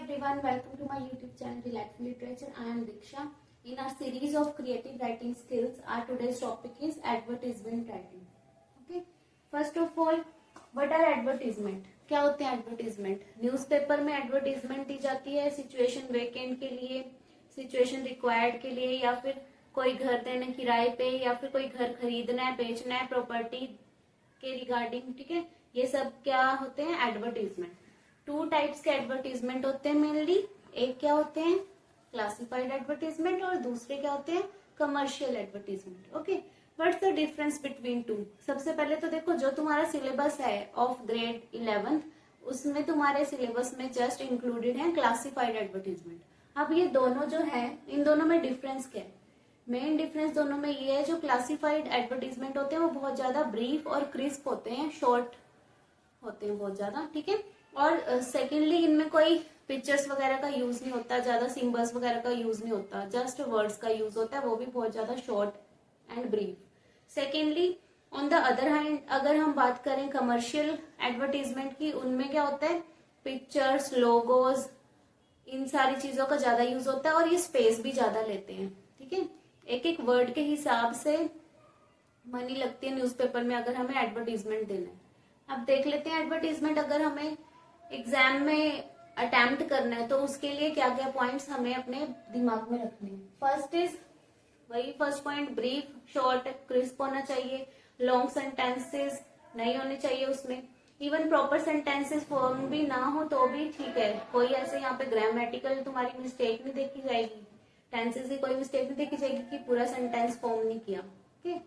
everyone, welcome to my YouTube channel Delightful Literature. I am Diksha. In our series of creative writing skills, our today's topic is advertisement writing. Okay. First of all, what are advertisement? क्या होते हैं advertisement? Newspaper में advertisement दी जाती है situation vacant के लिए, situation required के लिए, या फिर कोई घर देने किराए पे, या फिर कोई घर खरीदना है, बेचना है, प्रॉपर्टी के रिगार्डिंग. ठीक है, ये सब क्या होते हैं? एडवर्टीजमेंट. टू टाइप्स के एडवर्टीजमेंट होते हैं मेनली. एक क्या होते हैं? क्लासिफाइड एडवर्टीजमेंट, और दूसरे क्या होते हैं? Commercial advertisement. Okay, what's the difference between two? सबसे पहले तो देखो, जो तुम्हारा सिलेबस है ऑफ ग्रेड 11 उसमें तुम्हारे सिलेबस में जस्ट इंक्लूडेड है क्लासिफाइड एडवर्टीजमेंट. अब ये दोनों जो है, इन दोनों में डिफरेंस क्या है? मेन डिफरेंस दोनों में ये है, जो क्लासिफाइड एडवर्टीजमेंट होते हैं वो बहुत ज्यादा ब्रीफ और क्रिस्प होते हैं, शॉर्ट होते हैं बहुत ज्यादा. ठीक है, और सेकेंडली इनमें कोई पिक्चर्स वगैरह का यूज नहीं होता, ज्यादा सिंबल्स वगैरह का यूज नहीं होता, जस्ट वर्ड्स का यूज होता है, वो भी बहुत ज्यादा short and brief. Secondly on the other hand, अगर हम बात करें कमर्शियल एडवर्टीजमेंट की, उनमें क्या होता है? पिक्चर्स, लोगोज, इन सारी चीजों का ज्यादा यूज होता है, और ये स्पेस भी ज्यादा लेते हैं. ठीक है, एक एक वर्ड के हिसाब से मनी लगती है न्यूज़पेपर में अगर हमें एडवर्टीजमेंट देना है. अब देख लेते हैं एडवर्टीजमेंट अगर हमें एग्जाम में अटेम्प्ट करना है तो उसके लिए क्या क्या पॉइंट्स हमें अपने दिमाग में रखने हैं. फर्स्ट इज वही first point, brief, short, crisp होना चाहिए. लॉन्ग सेंटेंसेस नहीं होने चाहिए उसमें. इवन प्रॉपर सेंटेंसेस फॉर्म भी ना हो तो भी ठीक है, कोई ऐसे यहाँ पे ग्रामेटिकल तुम्हारी मिस्टेक नहीं देखी जाएगी, टेंसेस की कोई मिस्टेक नहीं देखी जाएगी कि पूरा सेंटेंस फॉर्म नहीं किया. ओके.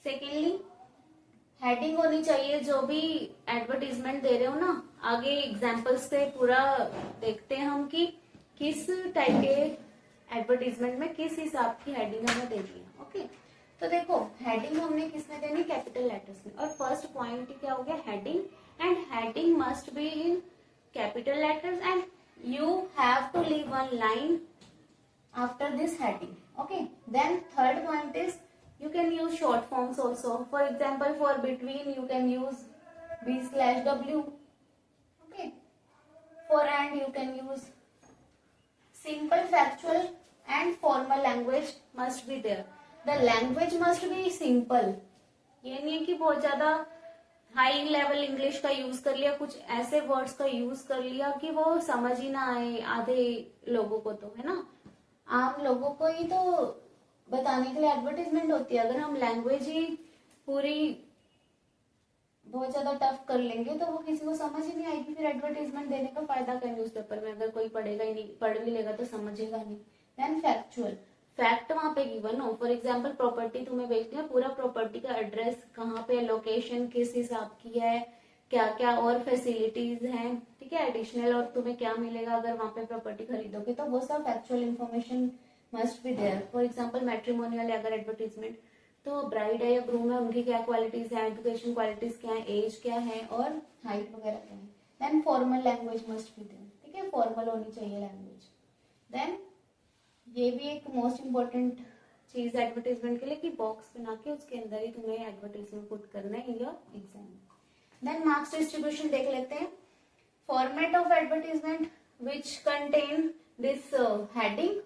सेकेंडली हेडिंग होनी चाहिए. जो भी एडवर्टीजमेंट दे रहे हो ना, आगे एग्जांपल्स से पूरा देखते हैं हम कि किस टाइप के एडवर्टीजमेंट में किस हिसाब की हेडिंग हमें देनी है. ओके, तो देखो हेडिंग हमने किसमें देनी? कैपिटल लेटर्स में. और फर्स्ट पॉइंट क्या हो गया? Heading. And heading must be in capital letters and you have to leave one line after this heading. Okay, then third point is you can use short forms also. For example, for between you can use b/w. Okay, for and you can use simple, factual and formal language must be there. The language must be simple. ये नहीं है कि बहुत ज्यादा high level English का use कर लिया, कुछ ऐसे वर्ड्स का यूज कर लिया कि वो समझ ही ना आए आधे लोगों को, तो है ना, आम लोगों को ही तो बताने के लिए एडवर्टीजमेंट होती है. अगर हम लैंग्वेज ही पूरी बहुत ज्यादा टफ कर लेंगे तो वो किसी को समझ ही नहीं आएगी. फिर एडवर्टीजमेंट देने का फायदा क्या न्यूज़पेपर में, अगर कोई पढ़ेगा ही नहीं, पढ़ भी लेगा तो समझेगा नहीं. देन फैक्चुअल, फैक्ट वहां पे गिवन हो. फॉर एग्जाम्पल प्रॉपर्टी तुम्हें बेचनी है, पूरा प्रॉपर्टी का एड्रेस कहाँ पे, लोकेशन किस हिसाब की है, क्या क्या और फैसिलिटीज हैं, ठीक है, एडिशनल, और तुम्हें क्या मिलेगा अगर वहां पे प्रॉपर्टी खरीदोगे, तो वो सब factual information must be there. For example matrimonial है अगर एडवर्टीजमेंट, तो ब्राइड है या ग्रूम है, उनकी क्या क्वालिटीज है, एजुकेशन क्वालिटीज क्या है, एज क्या है, और हाइट वगैरह क्या है. Then formal language must be there. ठीक है, फॉर्मल होनी चाहिए लैंग्वेज. देन ये भी एक मोस्ट इम्पोर्टेंट चीज एडवर्टीजमेंट के लिए कि बॉक्स बना के उसके अंदर ही तुम्हें एडवर्टीजमेंट पुट करना है in your exam. Then marks distribution देख लेते हैं. Format of advertisement which contain this heading.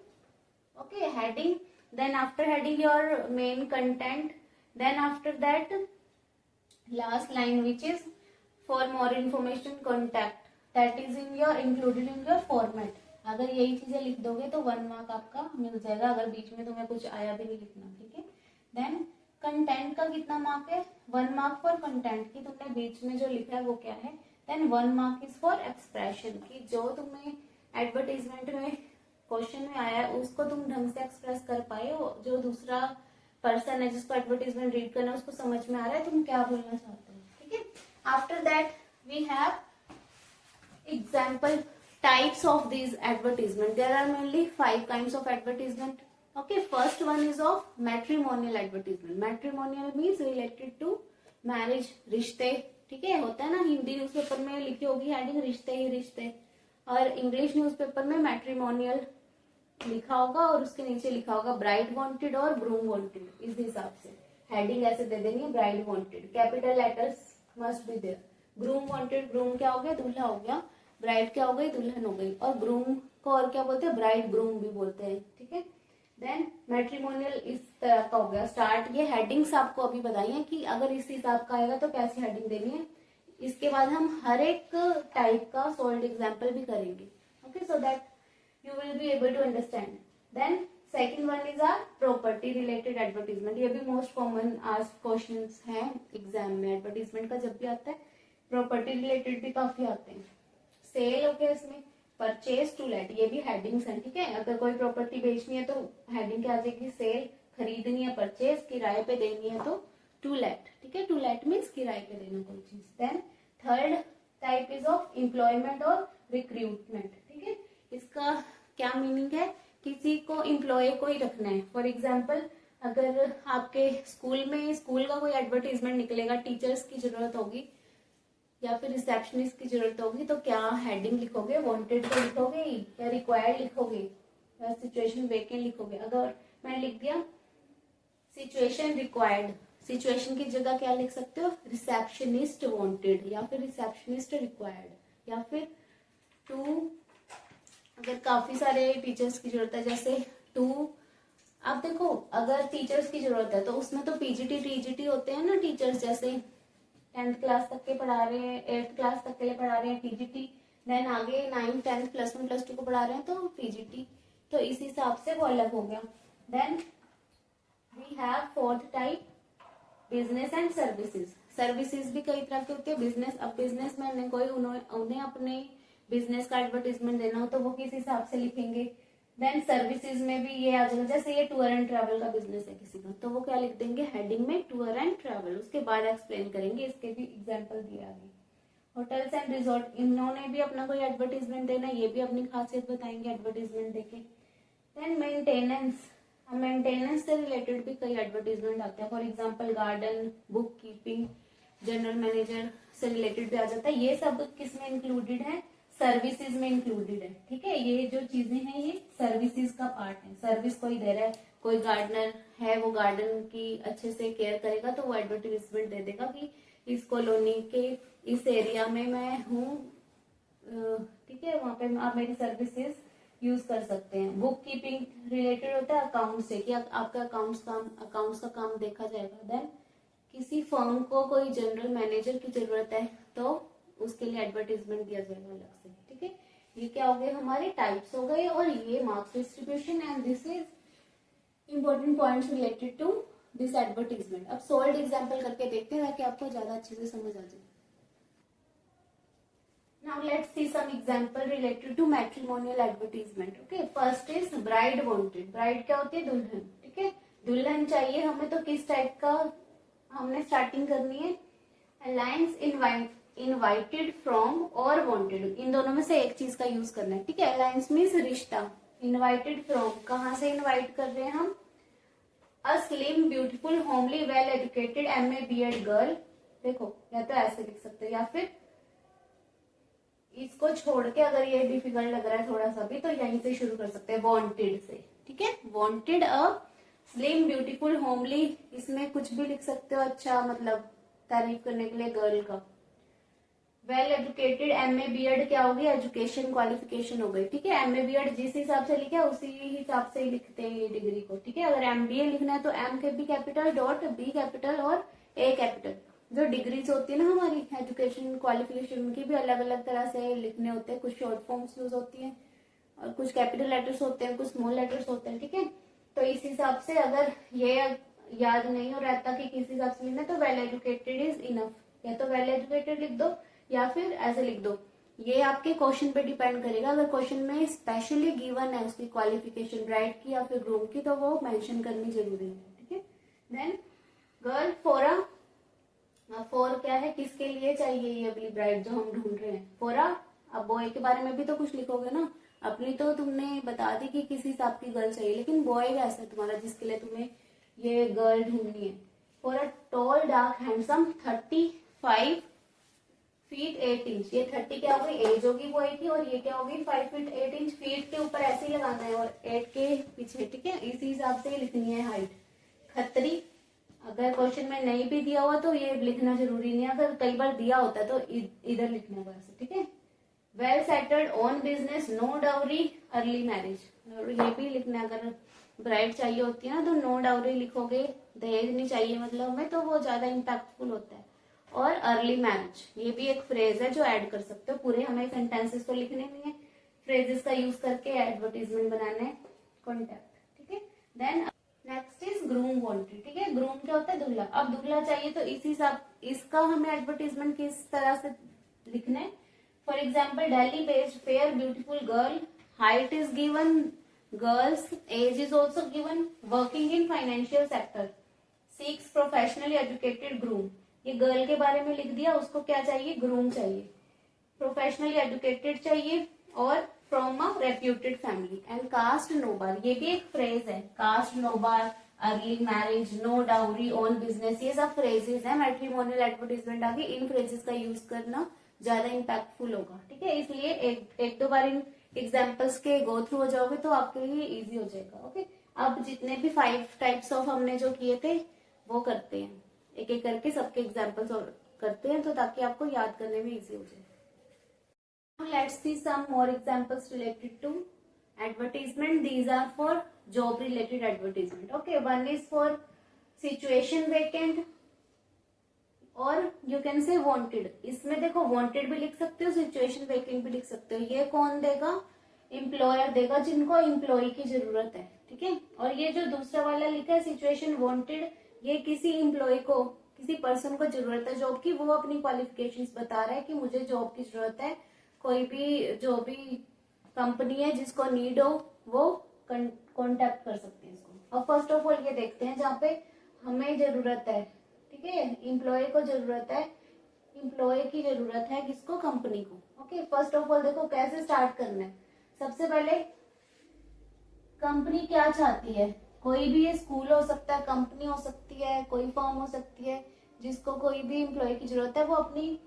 Okay, heading, then after heading your main content, then after that last line which is for more information contact, that is in your included in your format. अगर यही चीजें लिख दोगे तो 1 mark आपका मिल जाएगा, अगर बीच में तुम्हें कुछ आया भी नहीं लिखना. ठीक है, देन कंटेंट का कितना मार्क है? 1 मार्क फॉर कंटेंट की तुमने बीच में जो लिखा है वो क्या है. Then 1 mark is for expression की जो तुम्हें एडवर्टीजमेंट में क्वेश्चन में आया है उसको तुम ढंग से एक्सप्रेस कर पाए हो, जो दूसरा पर्सन है जिसको एडवर्टीजमेंट रीड करना है उसको समझ में आ रहा है तुम क्या बोलना चाहते हो. ठीक है, after that we have example types of these advertisement. There are mainly 5 kinds of advertisement. Okay, first one is of matrimonial advertisement. Matrimonial means related to marriage, रिश्ते. ठीक है, होता है ना, हिंदी न्यूज़पेपर में लिखी होगी हेडिंग रिश्ते ही रिश्ते, और इंग्लिश न्यूज़पेपर में मैट्रिमोनियल लिखा होगा और उसके नीचे लिखा होगा ब्राइड वांटेड और ग्रूम वांटेड. इस हिसाब से हेडिंग ऐसे दे देनी है, bride wanted, capital letters must be there. Groom wanted, groom क्या हो गया? दूल्हा हो गया. ब्राइड क्या हो गई, दुल्हन हो गई। और ग्रूम को और क्या बोलते हैं, ब्राइड ग्रूम भी बोलते हैं, ठीक है। देन मैट्रिमोनियल इस तरह का हो गया स्टार्ट। ये हेडिंग्स आपको अभी बताई हैं कि अगर इस हिसाब का आएगा तो कैसी हेडिंग देनी है। इसके बाद हम हर एक टाइप का सॉल्ड एग्जाम्पल भी करेंगे, okay, so that you will be able to understand. Then second one is our property related advertisement. ये भी most common asked questions हैं एग्जाम में। एडवर्टीजमेंट का जब भी आता है प्रॉपर्टी रिलेटेड भी काफी आते हैं। सेल हो गया इसमें, परचेज टू लेट, ये भी हेडिंग्स हैं, ठीक है। अगर कोई प्रॉपर्टी बेचनी है तो हेडिंग क्या आ जाएगी, सेल, खरीदनी है परचेज, किराए पे देनी है तो टू लेट, ठीक है। टू लेट मीन्स किराए पे देना कोई चीज। Then third type is of employment और रिक्रूटमेंट, ठीक है। इसका क्या मीनिंग है, किसी को एम्प्लॉय को ही रखना है। फॉर एग्जाम्पल अगर आपके स्कूल में स्कूल का कोई एडवर्टीजमेंट निकलेगा, टीचर्स की जरूरत होगी या फिर रिसेप्शनिस्ट की जरूरत होगी, तो क्या हेडिंग लिखोगे, वांटेड तो लिखोगे या रिक्वायर्ड लिखोगे या सिचुएशन वेकेंट लिखोगे। अगर मैंने लिख दिया सिचुएशन रिक्वायर्ड, सिचुएशन की जगह क्या लिख सकते हो, रिसेप्शनिस्ट वांटेड या फिर रिसेप्शनिस्ट रिक्वायर्ड, या फिर टू, अगर काफी सारे टीचर्स की जरूरत है जैसे टू, आप देखो अगर टीचर्स की जरूरत है तो उसमें तो पीजीटी टीजीटी होते हैं ना टीचर्स, जैसे 10th क्लास तक के पढ़ा रहे हैं, 8th क्लास तक के लिए पढ़ा रहे हैं टीजीटी, देन आगे 9th 10th +1 +2 को पढ़ा रहे हैं तो पीजीटी, तो इस हिसाब से वो अलग हो गया। Then we have fourth type business and services. Services भी कई तरह के होते हैं। बिजनेस, अब बिजनेस मैन कोई उन्हें अपने बिजनेस का एडवर्टीजमेंट देना हो तो वो किस हिसाब से लिखेंगे। देन सर्विसेज में भी ये आ जाएगा, जैसे ये टूर एंड ट्रैवल का बिजनेस है किसी का, तो वो क्या लिख देंगे हेडिंग में, टूर एंड ट्रैवल, उसके बाद एक्सप्लेन करेंगे, इसके भी एग्जांपल दिए आगे। होटल्स एंड रिजॉर्ट, इन्होंने भी अपना कोई एडवर्टीजमेंट देना, ये भी अपनी खासियत बताएंगे एडवर्टीजमेंट देके। देन मेंटेनेंस, मेंटेनेंस से रिलेटेड भी कई एडवर्टीजमेंट आते हैं। For example garden, book keeping, general manager से रिलेटेड भी आ जाता है। ये सब किसमें इंक्लूडेड है, सर्विसेज में इंक्लूडेड है, ठीक है। ये जो चीजें हैं ये सर्विसेज का पार्ट है। सर्विस कोई दे रहा है, कोई गार्डनर है वो गार्डन की अच्छे से केयर करेगा तो वो एडवर्टीजमेंट दे देगा कि इस कॉलोनी के इस एरिया में मैं हूँ, ठीक है, वहां पे आप मेरी सर्विसेज यूज कर सकते हैं। बुक कीपिंग रिलेटेड होता है अकाउंट से, कि आपका अकाउंट्स का काम देखा जाएगा। देन किसी फर्म को कोई जनरल मैनेजर की जरूरत है तो उसके लिए एडवर्टीजमेंट दिया जाएगा अलग से, ठीक है। ये क्या हो गए, हमारे टाइप्स हो गए, और ये marks distribution, and this is important points related to this advertisement. अब सॉल्ड एग्जांपल करके देखते हैं ताकि आपको ज्यादा अच्छे से समझ आ जाए। Now let's see some example related to matrimonial advertisement. Okay, first is bride wanted. Bride क्या होती है, दुल्हन, ठीक है। दुल्हन चाहिए हमें तो किस टाइप का हमने स्टार्टिंग करनी है, अलायंस इनवाइटेड फ्रॉम और वांटेड, इन दोनों में से एक चीज का यूज करना है, ठीक है। अलायंस मीन्स रिश्ता, इनवाइटेड फ्रॉम कहाँ से इनवाइट कर रहे हैं हम, a slim beautiful homely well educated MA BEd girl, देखो या तो ऐसे लिख सकते हैं, या फिर इसको छोड़ के अगर ये डिफिकल्ट लग रहा है थोड़ा सा भी तो यहीं से शुरू कर सकते हैं, वांटेड से, ठीक है। Wanted a slim beautiful homely, इसमें कुछ भी लिख सकते हो, अच्छा मतलब तारीफ करने के लिए गर्ल का। वेल एजुकेटेड MA BEd क्या होगी, एजुकेशन क्वालिफिकेशन हो गई, ठीक है। MA BEd जिस हिसाब से लिखा है उसी हिसाब से ही लिखते हैं ये डिग्री को, ठीक है। अगर MBA लिखना है तो M के B capital dot B capital और A कैपिटल। जो डिग्रीज होती है ना हमारी एजुकेशन क्वालिफिकेशन, उनकी भी अलग अलग तरह से लिखने होते हैं, कुछ शॉर्ट फॉर्म्स यूज होती हैं और कुछ कैपिटल लेटर्स होते हैं, कुछ स्मॉल लेटर्स होते हैं, ठीक है। तो इस हिसाब से अगर ये याद नहीं हो रहता कि किस हिसाब से लिखना है तो वेल एजुकेटेड इज इनफ, या तो वेल एजुकेटेड लिख दो या फिर ऐसे लिख दो। ये आपके क्वेश्चन पे डिपेंड करेगा, अगर क्वेश्चन में स्पेशली गिवन है उसकी क्वालिफिकेशन ब्राइड की या फिर ग्रूम की तो वो मेंशन करनी जरूरी है, ठीक है। देन गर्ल फॉर क्या है, किसके लिए चाहिए ये वाली ब्राइड जो हम ढूंढ रहे हैं, फोरा। अब बॉय के बारे में भी तो कुछ लिखोगे ना, अपनी तो तुमने बता दी कि किस हिसाब की गर्ल चाहिए, लेकिन बॉय कैसा है तुम्हारा जिसके लिए तुम्हें ये गर्ल ढूंढनी है। For a tall dark handsome 35 feet 8 inch, ये 30 क्या होगी एज होगी बॉय की, और ये क्या होगी 5 फीट 8 इंच, फीट के ऊपर ऐसे ही लगाना है और 8 के पीछे, ठीक है। इसी हिसाब से लिखनी है हाइट। खत्री, अगर क्वेश्चन में नहीं भी दिया हुआ तो ये लिखना जरूरी नहीं है, अगर कई बार दिया होता है तो इधर लिखना होगा ऐसे, ठीक है। Well settled, own business, no dowry, early marriage. ये भी लिखना, अगर ब्राइड चाहिए होती है ना तो नो डाउरी लिखोगे, दहेज नहीं चाहिए मतलब में, तो वो ज्यादा इम्पैक्टफुल होता है। और अर्ली मैरिज, ये भी एक फ्रेज है जो ऐड कर सकते हो। पूरे हमें सेंटेंसेस तो लिखने नहीं है, फ्रेजेस का यूज करके एडवर्टीजमेंट बनाना है, कॉन्टेक्ट, ठीक है। Then next is groom wanted, ठीक है। ग्रूम क्या होता है? दूल्हा। अब दूल्हा चाहिए तो इसी हिसाब इसका हमें एडवर्टीजमेंट किस तरह से लिखना है। For example, Delhi based fair beautiful girl, height is given, girls age is also given, working in financial sector, seeks professionally educated groom. ये गर्ल के बारे में लिख दिया, उसको क्या चाहिए? ग्रूम चाहिए, प्रोफेशनली एजुकेटेड चाहिए और from a reputed family. And caste no bar, ये भी एक फ्रेज है, caste no bar, early marriage, no dowry, own business, ये सब फ्रेजेस है मैट्रिमोनियल एडवर्टीजमेंट। आगे इन फ्रेजेस का यूज करना ज्यादा इम्पैक्टफुल होगा, ठीक है। इसलिए एक दो बार इन एग्जाम्पल्स के गो थ्रू हो जाओगे तो आपके लिए इजी हो जाएगा। ओके, अब जितने भी 5 टाइप्स ऑफ हमने जो किए थे वो करते हैं, एक एक करके सबके एग्जाम्पल्स करते हैं, तो ताकि आपको याद करने में इजी हो जाए। Let's see some more examples related to advertisement. These are for job related advertisement. Okay, one is for situation vacant और you can say wanted. इसमें देखो wanted भी लिख सकते हो, situation vacant भी लिख सकते हो। ये कौन देगा? एम्प्लॉयर देगा जिनको एम्प्लॉय की जरूरत है, ठीक है। और ये जो दूसरा वाला लिखा है सिचुएशन वांटेड, ये किसी एम्प्लॉय को, किसी पर्सन को जरूरत है जॉब की, वो अपनी क्वालिफिकेशंस बता रहा है कि मुझे जॉब की जरूरत है। कोई भी जो भी कंपनी है जिसको नीड हो वो कांटेक्ट कर सकते हैं इसको। अब फर्स्ट ऑफ ऑल ये देखते हैं जहाँ पे हमें जरूरत है, ठीक है, एम्प्लॉय को जरूरत है, एम्प्लॉय की जरूरत है किसको? कंपनी को। ओके, फर्स्ट ऑफ ऑल देखो कैसे स्टार्ट करना है। सबसे पहले कंपनी क्या चाहती है, कोई भी ये स्कूल हो सकता है, कंपनी हो सकती है, कोई फर्म हो सकती है, जिसको कोई भी एम्प्लॉय की जरूरत है वो अपनी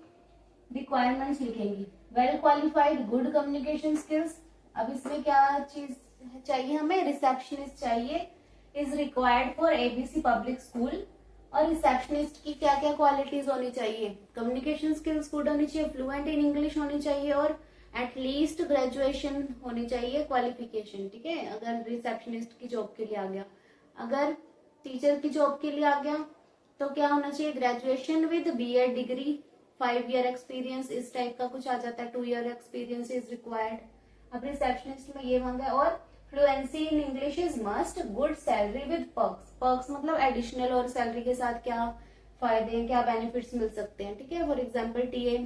रिक्वायरमेंट्स लिखेंगी। Well qualified, good communication skills. अब इसमें क्या चीज चाहिए हमें? रिसेप्शनिस्ट चाहिए, is required for ABC public school. और रिसेप्शनिस्ट की क्या क्या क्वालिटीज होनी चाहिए? कम्युनिकेशन स्किल्स गुड होनी चाहिए, फ्लुएंट इन इंग्लिश होनी चाहिए और एटलीस्ट ग्रेजुएशन होनी चाहिए क्वालिफिकेशन, ठीक है, अगर रिसेप्शनिस्ट की जॉब के लिए आ गया। अगर टीचर की जॉब के लिए आ गया तो क्या होना चाहिए? Graduation with BEd degree, 5 year experience, इस टाइप का कुछ आ जाता है, 2 ईयर एक्सपीरियंस इज रिक्वायर्ड। अब रिसेप्शनिस्ट में ये मांगा है। और fluency in English is must, good salary with perks. Perks मतलब एडिशनल और सैलरी के साथ क्या फायदे हैं, क्या बेनिफिट्स मिल सकते हैं, ठीक है। फॉर एग्जाम्पल टीए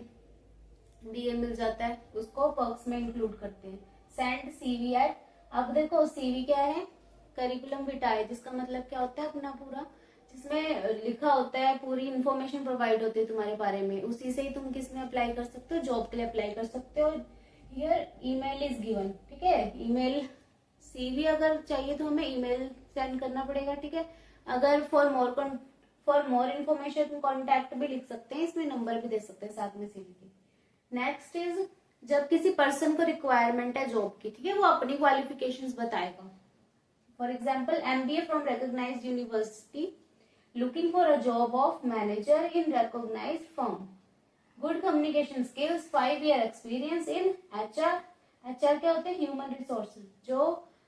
डीए मिल जाता है, उसको पर्क्स में इंक्लूड करते हैं। सेंड सीवी एट, अब देखो सीवी क्या है? करिकुलम विटाए, जिसका मतलब क्या होता है? अपना पूरा, जिसमें लिखा होता है, पूरी इन्फॉर्मेशन प्रोवाइड होती है तुम्हारे बारे में, उसी से ही तुम किस में अप्लाई कर सकते हो? जॉब के लिए अप्लाई कर सकते हो। हियर ईमेल इज गिवन, ठीक है। ईमेल, सीवी अगर चाहिए तो हमें ईमेल सेंड करना पड़ेगा, ठीक है। अगर फॉर मोर इन्फॉर्मेशन कॉन्टैक्ट भी लिख सकते हैं, इसमें नंबर भी दे सकते हैं साथ में सीवी की। नेक्स्ट इज जब किसी पर्सन को रिक्वायरमेंट है जॉब की, ठीक है, वो अपनी क्वालिफिकेशंस बताएगा। For example, MBA from recognised university, looking for a job of manager in recognized firm, good communication skills, 5 year experience in HR। HR क्या होते हैं? ह्यूमन रिसोर्सेज, जो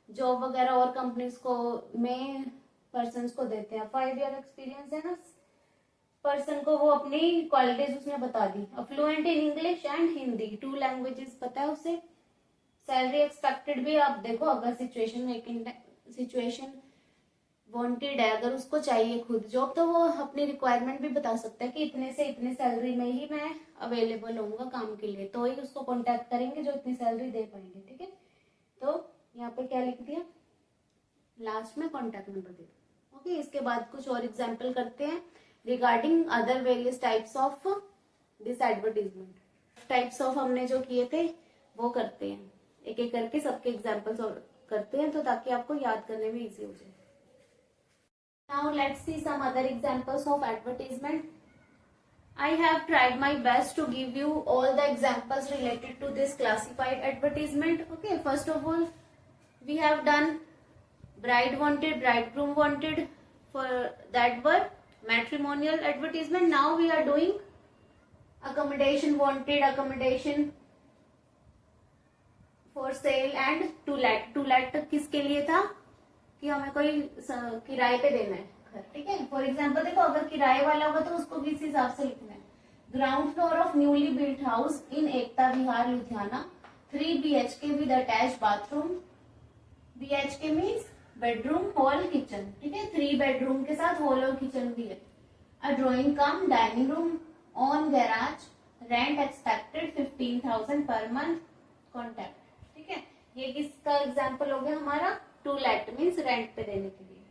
जॉब वगैरह और कंपनीज को में पर्सन को देते हैं। 5 ईयर एक्सपीरियंस है ना पर्सन को, वो अपनी क्वालिटीज उसने बता दी। Fluent in English and Hindi, 2 languages पता है उसे। सैलरी एक्सपेक्टेड भी आप देखो, अगर सिचुएशन वेकेंट, सिचुएशन वांटेड है, अगर उसको चाहिए खुद जॉब, तो वो अपनी रिक्वायरमेंट भी बता सकता है कि इतने से इतने सैलरी में ही मैं अवेलेबल होऊंगा काम के लिए, तो ही उसको कांटेक्ट करेंगे जो इतनी सैलरी दे पाएंगे, ठीक है। तो यहाँ पे क्या लिख दिया? लास्ट में कांटेक्ट नंबर दे दो। ओके, इसके बाद कुछ और एग्जाम्पल करते हैं regarding other various types of this advertisement. Types of हमने जो किए थे वो करते हैं, एक एक करके सबके एग्जाम्पल्स करते हैं, तो ताकि आपको याद करने में इजी हो जाए। Now let's see some other examples of advertisement. I have tried my best to give you all the examples related to this classified advertisement. Okay, first of all, we have done bride wanted, bridegroom wanted, for that were matrimonial advertisement. Now we are doing accommodation wanted, accommodation for sale and to let. To let किसके लिए था कि हमें कोई किराए पे देना है घर, ठीक है। फॉर एग्जाम्पल देखो, अगर किराए वाला होगा तो उसको किस हिसाब से लिखना है। Ground floor of newly built house in Ekta Vihar Ludhiana, 3 BHK with attach bathroom. BHK means bedroom hall kitchen, ठीक है। 3 बेडरूम के साथ हॉल और किचन भी है। A drawing cum dining room on garage, rent expected 15,000 per month, contact, ठीक है। ये किसका एग्जाम्पल हो गया हमारा, टू लेट मीन्स रेंट पे देने के लिए।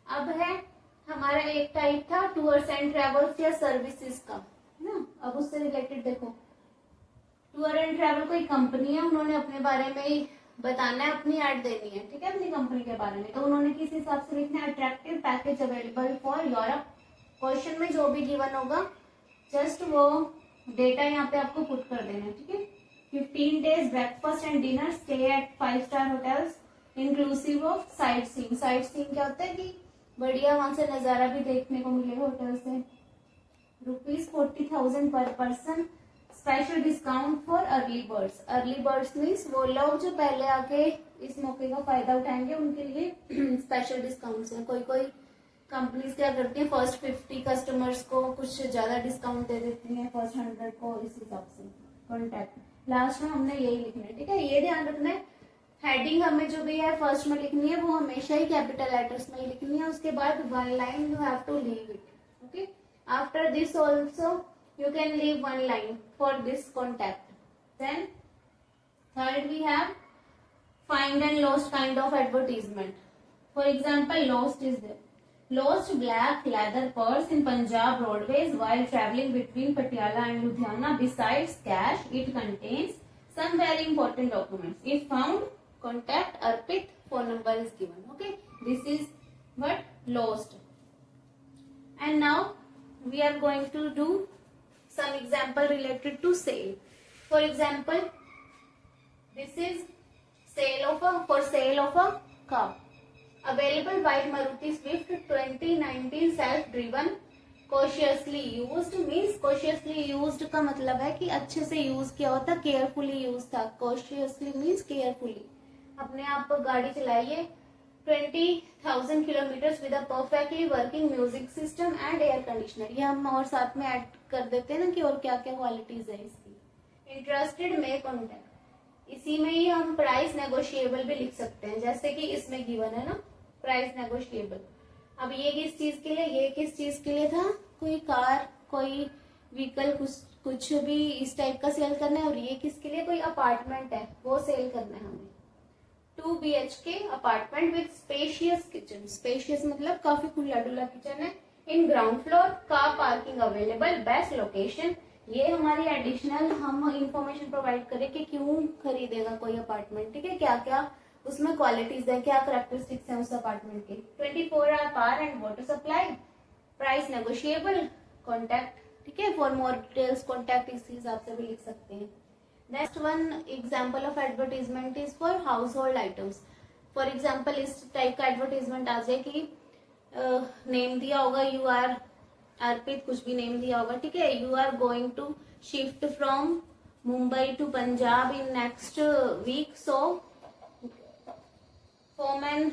अब है हमारा एक टाइप था टूर्स एंड ट्रेवल्स या सर्विसेज का, है ना। अब उससे रिलेटेड देखो, टूर एंड ट्रेवल कोई कंपनी है, उन्होंने अपने बारे में ही बताना है, अपनी ऐड देनी है, ठीक है, अपनी कंपनी के बारे में। तो उन्होंने किस हिसाब से लिखना है, attractive package available for Europe. Question में जो भी गिवन होगा जस्ट वो डेटा यहाँ पे आपको पुट कर देना है, ठीक है। 15 days breakfast and dinner stay at 5 star hotels inclusive of sight seeing. Sight seeing क्या होता है कि बढ़िया वहां से नजारा भी देखने को मिलेगा होटल से। ₹40,000 पर person. Special discount for early birds. Early birds means वो लोग जो पहले आके इस मौके का फायदा उठाएंगे, उनके लिए स्पेशल डिस्काउंट्स हैं। कोई कोई कंपनीज क्या करती है, फर्स्ट 50 कस्टमर्स को कुछ ज्यादा डिस्काउंट दे देती है, फर्स्ट 100 को, इस हिसाब से। कॉन्टैक्ट लास्ट में हमने यही लिखना है, ठीक है। ये ध्यान रखना है, हेडिंग हमें जो भी है फर्स्ट में लिखनी है वो हमेशा ही कैपिटल लेटर्स में ही लिखनी है। उसके बाद 1 line you have to leave it, okay. After this also you can leave 1 line for this contact. Then third we have find and lost kind of advertisement. For example, lost is there. Lost black leather purse in Punjab roadways while traveling between Patiala and Ludhiana. Besides cash, it contains some very important documents. If found, contact Arpit. Phone number is given. Okay, this is what lost. And now we are going to do some example related to sale. For example, this is for sale of a car. Available white Maruti Swift 2019 self-driven, cautiously used means cautiously used का मतलब है कि अच्छे से use किया होता, carefully use था। cautiously means carefully। अपने आप गाड़ी चलाइए। 20,000 kilometre with a perfectly working music system and air conditioner. ये हम और साथ में ऐड कर देते हैं ना कि और क्या क्या क्वालिटीज है इसकी। इंटरेस्टेड में कॉन्टैक्ट। इसी में ही हम प्राइस नेगोशिएबल भी लिख सकते हैं, जैसे कि इसमें गिवन है ना प्राइस नेगोशिएबल। अब ये किस चीज के लिए, ये किस चीज के लिए था, कोई कार कोई व्हीकल कुछ भी इस टाइप का सेल करना है। और ये किसके लिए, कोई अपार्टमेंट है वो सेल करना है हमें। 2 BHK apartment with spacious kitchen. Spacious मतलब काफी खुला डुला किचन है। In ground floor, car parking available, best location. ये हमारी एडिशनल हम इंफॉर्मेशन प्रोवाइड करें कि क्यों खरीदेगा कोई अपार्टमेंट, ठीक है, क्या क्या उसमें क्वालिटीज है, क्या कैरेक्टरिस्टिक्स है उस अपार्टमेंट के। 24 hour power and water supply, price negotiable, contact, ठीक है। फॉर मोर डिटेल्स कॉन्टैक्ट इस हिसाब से भी लिख सकते हैं। Next one example of advertisement is for house hold items. For example इस टाइप का एडवर्टीजमेंट आ जाए कि नेम दिया होगा, यू आर अर्पित, कुछ भी नेम दिया होगा, ठीक है। You are going to shift from Mumbai to Punjab in next week, so form an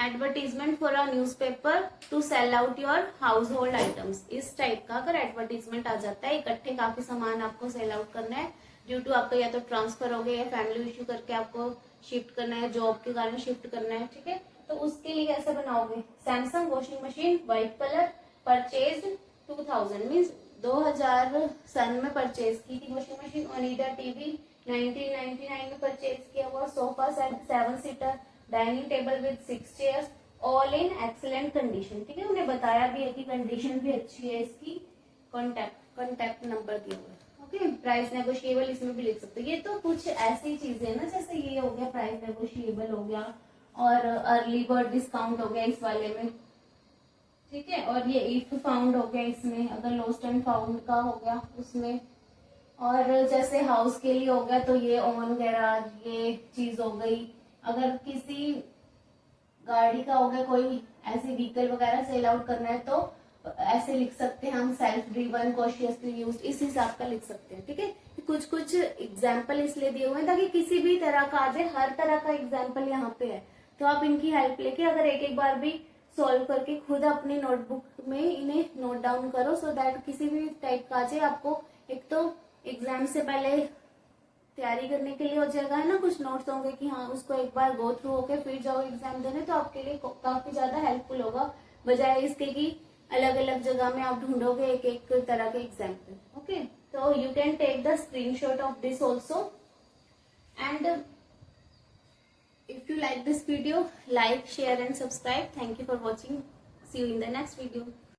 advertisement for a newspaper to sell out your household items. इस टाइप का अगर एडवर्टीजमेंट आ जाता है, इकट्ठे काफी सामान आपको सेल आउट करना है ड्यू टू आपका या तो ट्रांसफर हो गया या फैमिली इश्यू करके आपको शिफ्ट करना है, जॉब के कारण शिफ्ट करना है, ठीक है। तो उसके लिए कैसे बनाओगे, Samsung washing machine white colour purchased 2000 means 2000 सन में परचेज की थी वॉशिंग मशीन। ओनिडा टीवी 1999 में परचेज किया हुआ। Sofa set 7 seater, dining table with 6 chairs, all in excellent condition, ठीक है। उन्हें बताया भी है कि कंडीशन भी अच्छी है इसकी। कॉन्टैक्ट नंबर दिया हुआ है, ओके। प्राइस नेगोशिएबल इसमें भी लिख सकते हो। ये तो कुछ ऐसी चीजें ना, जैसे ये हो गया प्राइस नेगोशिएबल हो गया और अर्ली बर्ड डिस्काउंट हो गया इस वाले में, ठीक है। और ये इफ फाउंड हो गया इसमें, अगर लॉस्ट एंड फाउंड का हो गया उसमें। और जैसे हाउस के लिए हो गया तो ये ऑन गैराज ये चीज हो गई। अगर किसी गाड़ी का हो गया, कोई ऐसी व्हीकल वगैरह सेल आउट करना है तो ऐसे लिख सकते हैं हम, सेल्फ ड्रिवन, कॉशियसली यूज्ड, इस हिसाब का लिख सकते हैं, ठीक है। कुछ कुछ एग्जाम्पल इसलिए दिए हुए हैं ताकि किसी भी तरह का आ जाए, हर तरह का एग्जाम्पल यहाँ पे है। तो आप इनकी हेल्प लेके अगर एक एक बार भी सॉल्व करके खुद अपनी नोटबुक में इन्हें नोट डाउन करो, सो दैट किसी भी टाइप का आ जाए आपको एक तो एग्जाम से पहले तैयारी करने के लिए हो जाएगा, है ना, कुछ नोट्स होंगे कि हाँ उसको एक बार गो थ्रू होके फिर जाओ एग्जाम देने, तो आपके लिए काफी ज्यादा हेल्पफुल होगा, बजाय इसके कि अलग अलग जगह में आप ढूंढोगे एक एक तरह के एग्जाम्पल। ओके, तो you can take the screenshot of this also, and if you like this video, like, share and subscribe. Thank you for watching. See you in the next video.